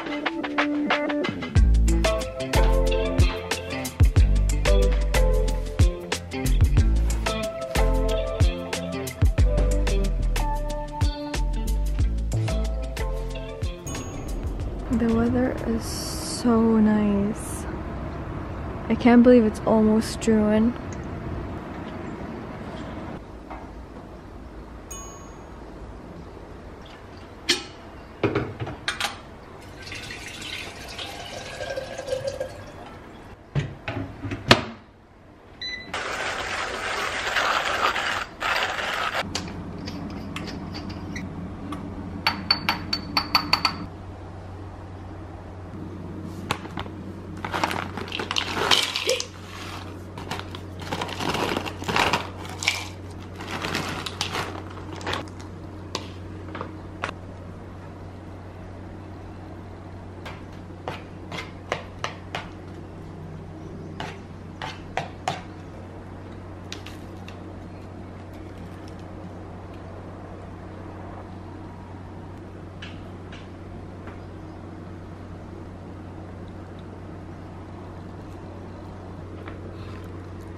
The weather is so nice. I can't believe it's almost June.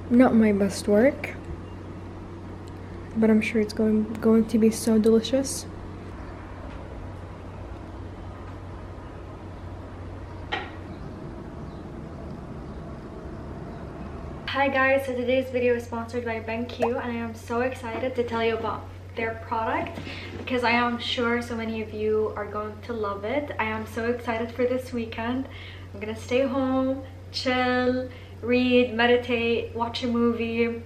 Not my best work, but I'm sure it's going to be so delicious. Hi guys, so today's video is sponsored by BenQ, and I am so excited to tell you about their product because I am sure so many of you are going to love it. I am so excited for this weekend. I'm gonna stay home, chill, read, meditate, watch a movie,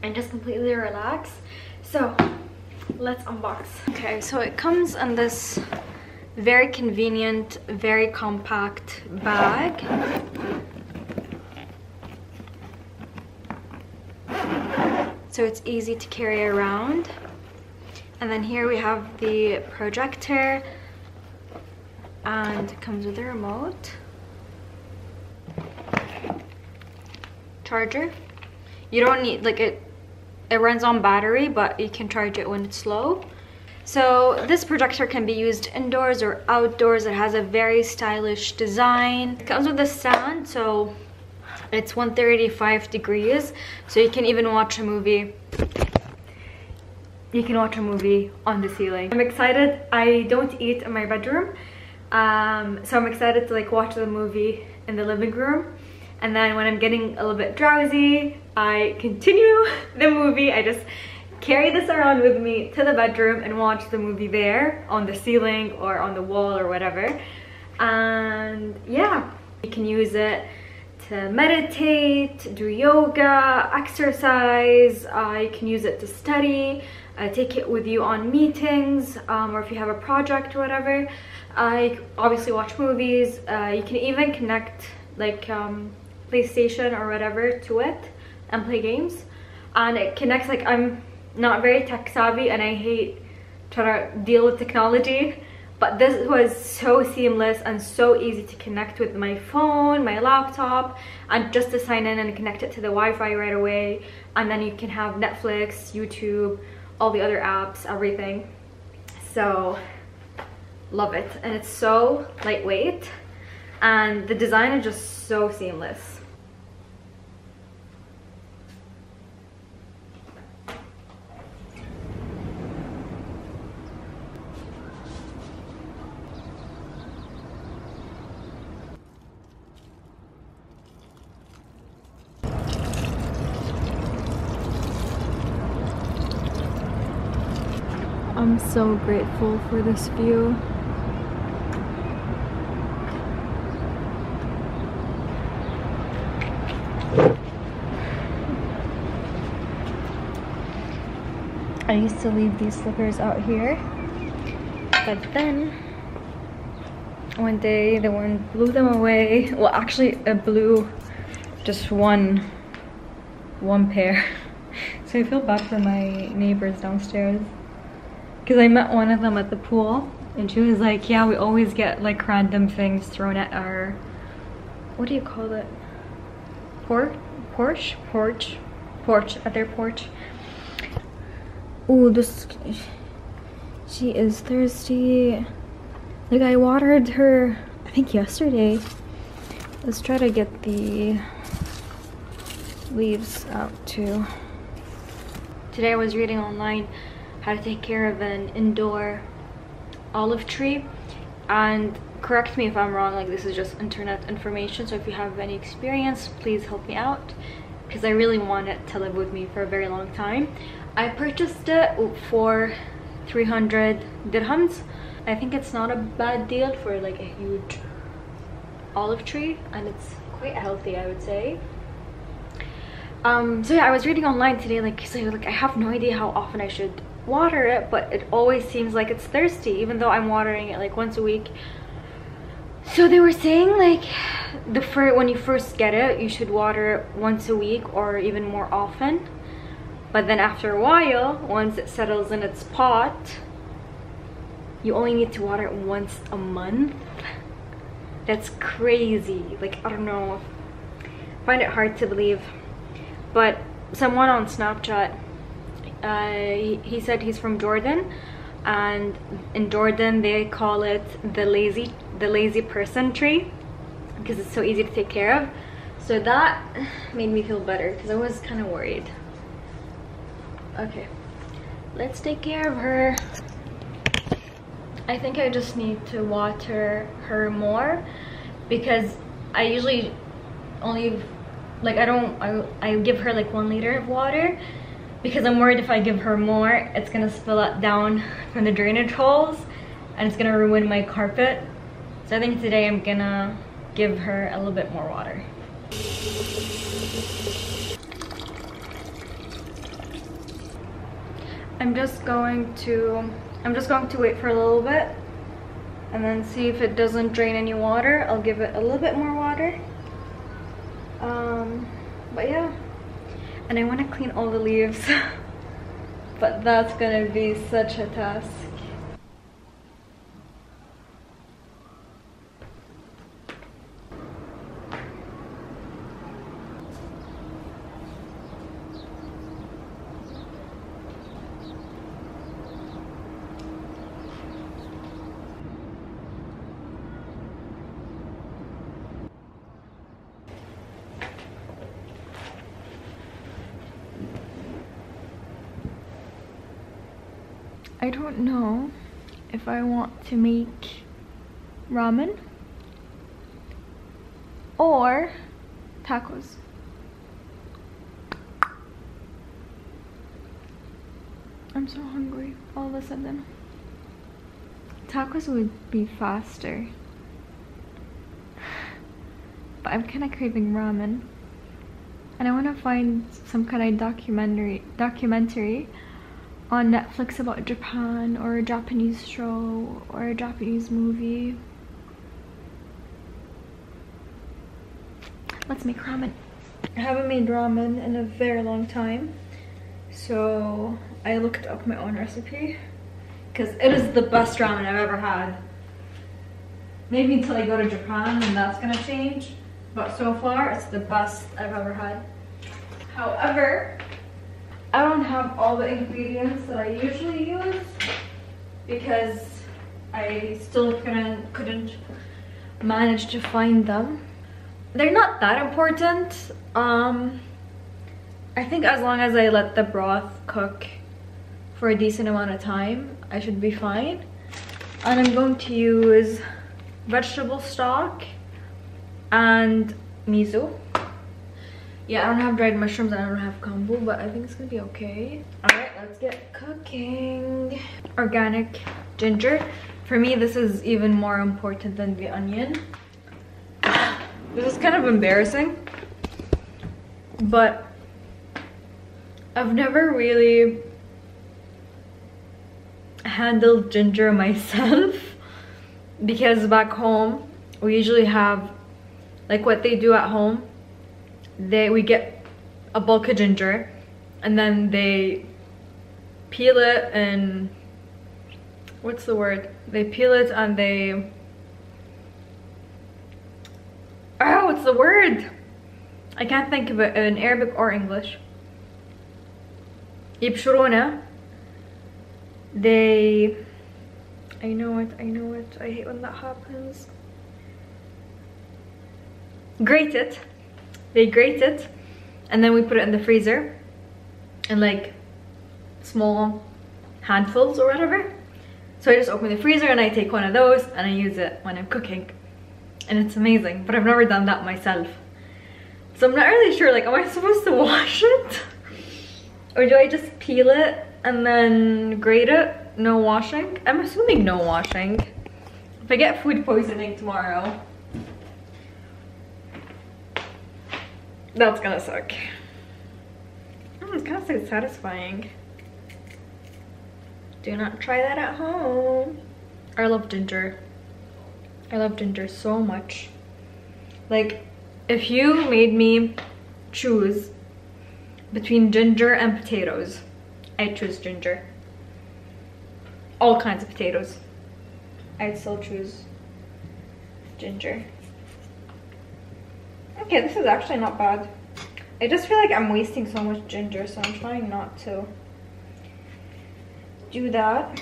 and just completely relax. So let's unbox. Okay, so it comes in this very convenient, very compact bag. So it's easy to carry around. And then here we have the projector, and it comes with a remote. Charger. You don't need, like, it runs on battery, but you can charge it when it's low. So this projector can be used indoors or outdoors. It has a very stylish design. It comes with a stand, so it's 135 degrees, so you can even watch a movie. You can watch a movie on the ceiling. I'm excited. I don't eat in my bedroom, so I'm excited to like watch the movie in the living room. And then when I'm getting a little bit drowsy, I continue the movie. I just carry this around with me to the bedroom and watch the movie there on the ceiling or on the wall or whatever. And yeah, you can use it to meditate, do yoga, exercise. You can use it to study, take it with you on meetings, or if you have a project or whatever. Obviously watch movies. You can even connect like PlayStation or whatever to it and play games, and it connects. Like, I'm not very tech savvy and I hate trying to deal with technology, but this was so seamless and so easy to connect with my phone, my laptop, and just to sign in and connect it to the Wi-Fi right away. And then you can have Netflix, YouTube, all the other apps, everything. So love it. And it's so lightweight, and the design is just so seamless. I'm so grateful for this view. I used to leave these slippers out here, but then one day the wind blew them away. Well, actually it blew just one pair. So I feel bad for my neighbors downstairs, because I met one of them at the pool and she was like, yeah, we always get like random things thrown at our, what do you call it? Porch, at their porch. Ooh, she is thirsty. Like, I watered her I think yesterday. Let's try to get the leaves out too. Today I was reading online how to take care of an indoor olive tree, and correct me if I'm wrong, like this is just internet information, so if you have any experience, please help me out, because I really want it to live with me for a very long time. I purchased it for 300 dirhams. I think it's not a bad deal for like a huge olive tree, and it's quite healthy, I would say. So yeah, I was reading online today, like I have no idea how often I should water it, but it always seems like it's thirsty, even though I'm watering it like once a week. So they were saying like when you first get it, you should water it once a week or even more often, but then after a while, once it settles in its pot, you only need to water it once a month. That's crazy. Like, I don't know, I find it hard to believe. But someone on Snapchat, he said he's from Jordan, and in Jordan they call it the lazy person tree because it's so easy to take care of. So that made me feel better because I was kind of worried. Okay, let's take care of her. I think I just need to water her more, because I usually only I give her like 1 liter of water, because I'm worried if I give her more, it's gonna spill it down from the drainage holes and it's gonna ruin my carpet. So I think today I'm gonna give her a little bit more water. I'm just going to wait for a little bit and then see if it doesn't drain any water. I'll give it a little bit more water. But yeah, and I want to clean all the leaves but that's gonna be such a task. I don't know if I want to make ramen or tacos. I'm so hungry all of a sudden. Tacos would be faster, but I'm kind of craving ramen, and I want to find some kind of documentary on Netflix about Japan, or a Japanese show, or a Japanese movie. Let's make ramen. I haven't made ramen in a very long time, so I looked up my own recipe because it is the best ramen I've ever had. Maybe until I go to Japan and that's gonna change, but so far it's the best I've ever had. However, I don't have all the ingredients that I usually use because I still couldn't manage to find them. They're not that important. I think as long as I let the broth cook for a decent amount of time, I should be fine. And I'm going to use vegetable stock and miso. Yeah, I don't have dried mushrooms and I don't have kombu, but I think it's gonna be okay. Alright, let's get cooking. Organic ginger. For me, this is even more important than the onion. This is kind of embarrassing, but I've never really handled ginger myself because back home we usually have, like what they do at home, we get a bulk of ginger and then they peel it and what's the word? They peel it and they, oh, what's the word? I can't think of it in Arabic or English. يبشرونه. I know it, I hate when that happens. grate it. They grate it, and then we put it in the freezer in like small handfuls or whatever. So I just open the freezer and I take one of those and I use it when I'm cooking, and it's amazing. But I've never done that myself, so I'm not really sure, like, am I supposed to wash it or do I just peel it and then grate it? No washing? I'm assuming no washing. If I get food poisoning tomorrow, that's gonna suck. It's kind of satisfying. Do not try that at home. I love ginger. I love ginger so much. Like, if you made me choose between ginger and potatoes, I'd choose ginger. All kinds of potatoes, I'd still choose ginger. Okay, this is actually not bad. I just feel like I'm wasting so much ginger, so I'm trying not to do that.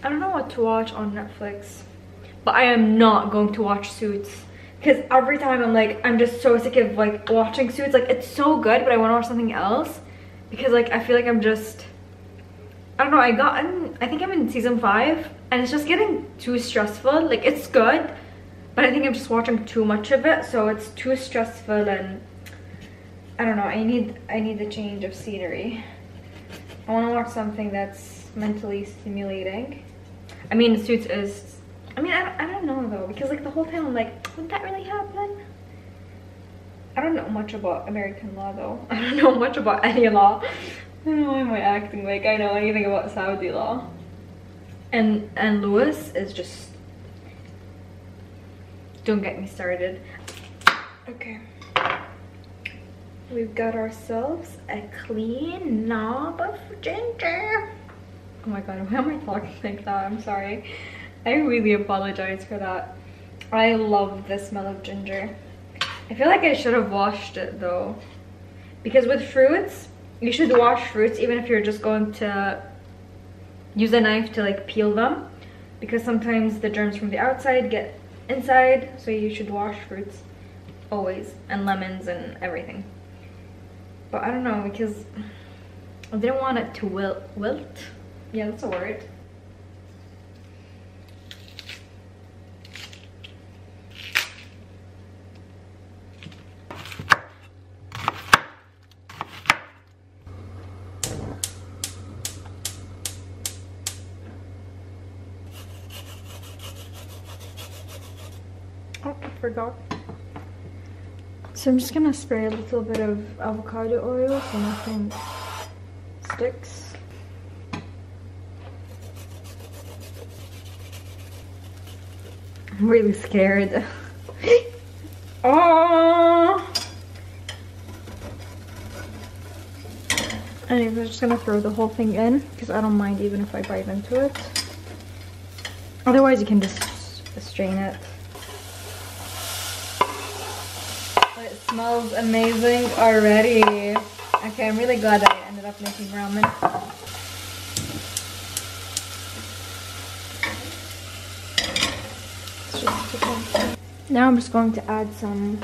I don't know what to watch on Netflix, but I am not going to watch Suits, because every time I'm like, I'm just so sick of like watching Suits. Like, it's so good, but I want to watch something else because like I feel like I'm just, I don't know, I think I'm in season 5 and it's just getting too stressful. Like, it's good, but I think I'm just watching too much of it, so it's too stressful, and I don't know, I need a change of scenery. I want to watch something that's mentally stimulating. I mean, Suits is, I mean, I don't know though, because like the whole time I'm like, would that really happen? I don't know much about American law though. I don't know much about any law. I don't know why am I acting like I know anything about Saudi law. And Lewis is just, don't get me started. Okay. We've got ourselves a clean knob of ginger. Oh my god, why am I talking like that? I'm sorry. I really apologize for that. I love the smell of ginger. I feel like I should have washed it though, because with fruits, you should wash fruits even if you're just going to use a knife to like peel them, because sometimes the germs from the outside get inside, so you should wash fruits always, and lemons and everything. But I don't know, because I didn't want it to wilt. Yeah, that's a word. Oh, I forgot. So I'm just gonna spray a little bit of avocado oil so nothing sticks. I'm really scared. Oh! Anyways, I'm just gonna throw the whole thing in because I don't mind even if I bite into it. Otherwise, you can just strain it. It smells amazing already. Okay, I'm really glad I ended up making ramen. Now I'm just going to add some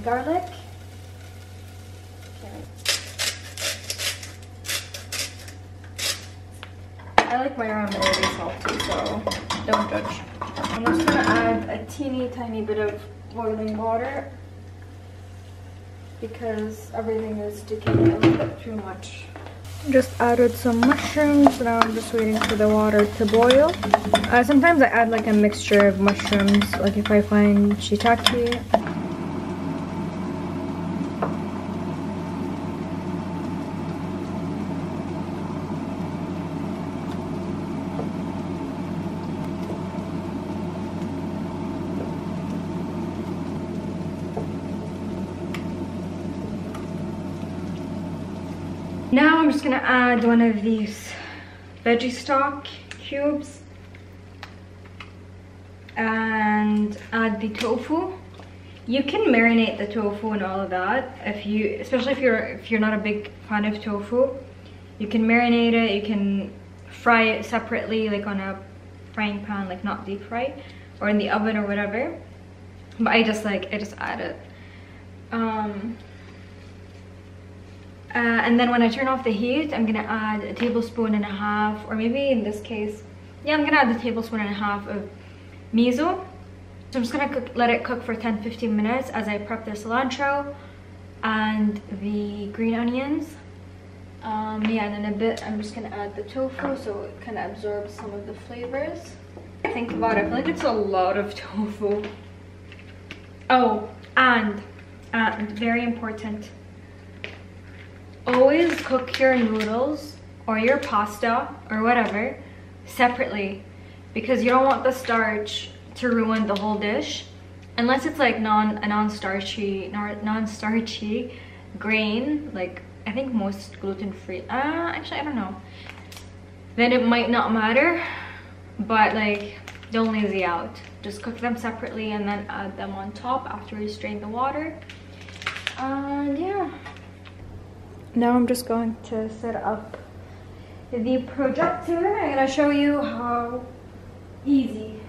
garlic. Okay. I like my ramen really salty, so don't judge. I'm just gonna add a teeny tiny bit of boiling water because everything is sticking a little bit too much. Just added some mushrooms. Now I'm just waiting for the water to boil. Sometimes I add like a mixture of mushrooms, like if I find shiitake. Now I'm just gonna add one of these veggie stock cubes and add the tofu. You can marinate the tofu and all of that especially if you're not a big fan of tofu. You can marinate it, you can fry it separately, like on a frying pan, like not deep fry, or in the oven or whatever. but I just add it. And then when I turn off the heat, I'm gonna add a tablespoon and a half, or maybe in this case, yeah, I'm gonna add a tablespoon and a half of miso. So I'm just gonna let it cook for 10-15 minutes as I prep the cilantro and the green onions. Yeah, and in a bit I'm just gonna add the tofu so it kind of absorbs some of the flavors. Think about it, I feel like it's a lot of tofu. Oh, and very important, always cook your noodles or your pasta or whatever separately, because you don't want the starch to ruin the whole dish, unless it's like non-starchy grain, like I think most gluten-free, actually I don't know, then it might not matter, but like don't lazy out, just cook them separately and then add them on top after you strain the water. And yeah, now I'm just going to set up the projector. I'm gonna show you how easy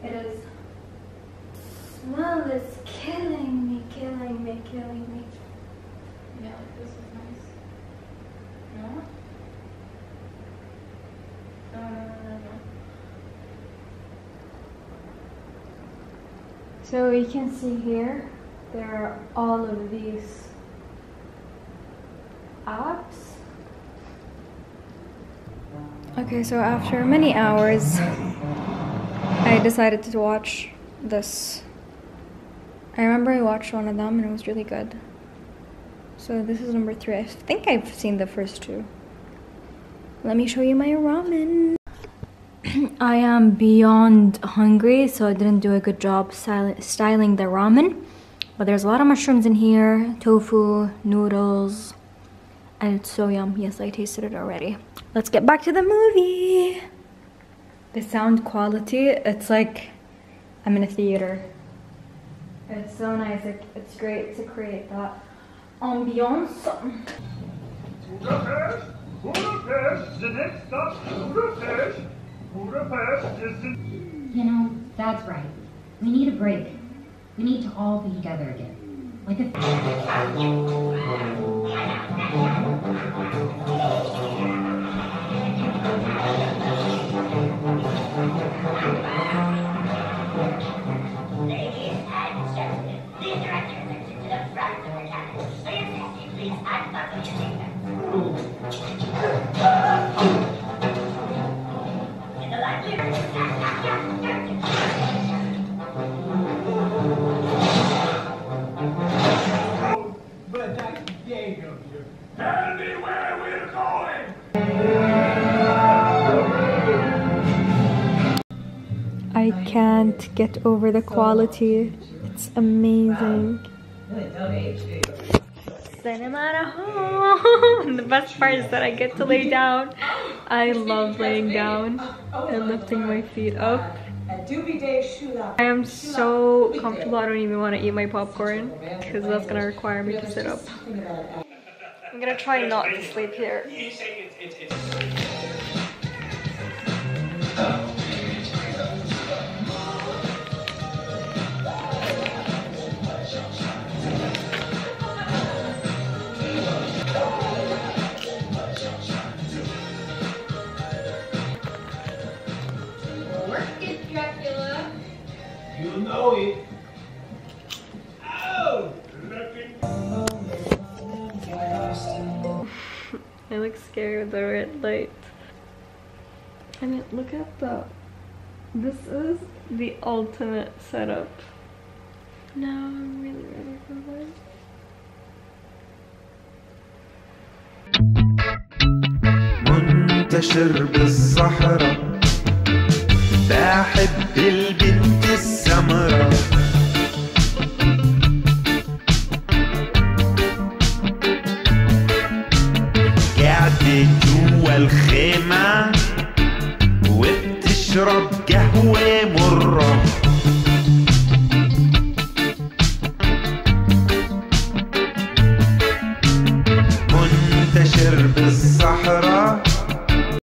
it is. Smell is killing me. Yeah, like this is nice. No? No. So you can see here, there are all of these apps. Okay, so after many hours, I decided to watch this. I remember I watched one of them and it was really good. So this is number 3. I think I've seen the first 2. Let me show you my ramen. I am beyond hungry, so I didn't do a good job styling the ramen. But there's a lot of mushrooms in here, tofu, noodles, and it's so yum. Yes, I tasted it already. Let's get back to the movie. The sound quality, it's like I'm in a theater. It's so nice. It's great to create that ambiance. Budapest, the next stop, Budapest. Budapest is the... You know, that's right. We need a break. We need to all be together again. Like a... Tell me where we're going! I can't get over the quality. It's amazing. Cinema at home. The best part is that I get to lay down. I love laying down and lifting my feet up. I am so comfortable, I don't even want to eat my popcorn because that's going to require me to sit up. I'm going to try not to sleep here. You know it. Oh! I look scary with the red light. I mean, look at that. This is the ultimate setup. Now I'm really ready for bed. منتشر بالصحراء بحب البنت السمراء قاعدة جوا الخيمة وبتشرب قهوة